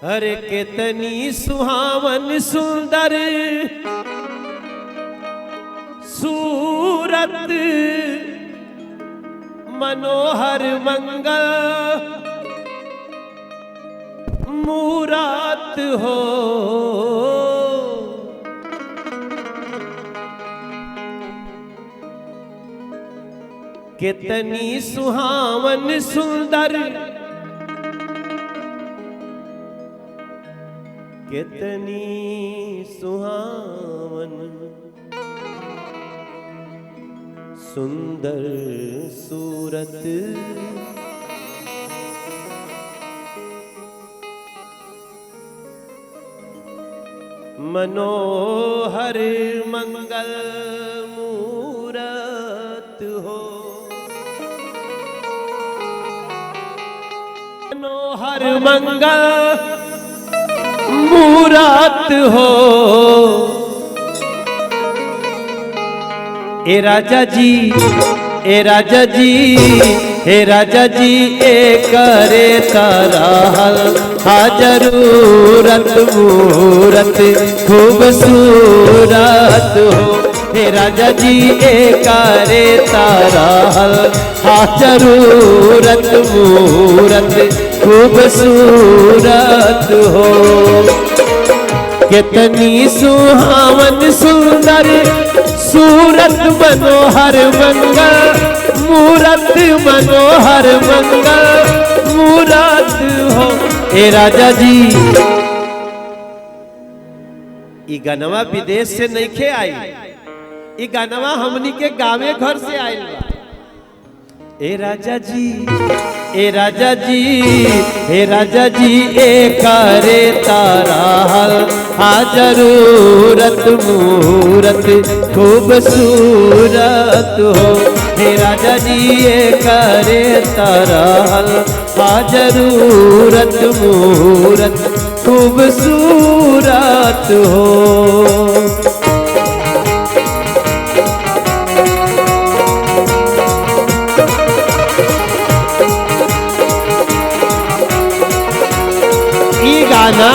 अरे कितनी सुहावन सुंदर सूरत मनोहर मंगल मूरत हो। कितनी सुहावन सुंदर कितनी सुहावन सुंदर सूरत मनोहर मंगल मूरत हो। मनोहर मंगल मूरत हो। ए राजा जी, ए राजा जी, हे राजा जी, ए करे तारा जरूरत मूरत खूबसूरत हो। हे राजा जी, ए करे तारा जरूरत मूरत खूबसूरत हो। कितनी सुहावन सुंदर सूरत मनोहर मंगल मूरत मनोहर मंगल मूरत हो। ए राजा जी, ई गनवा विदेश से नहीं खे आई, ई गनवा हमनी के गावे घर से आयल बा। ए राजा जी, ए राजा जी, हे राजा जी, ए करे तारा जरूरत मूरत खूबसूरत हो। हे राजा जी, ए करे तारा जरूरत मूरत खूबसूरत हो। गाना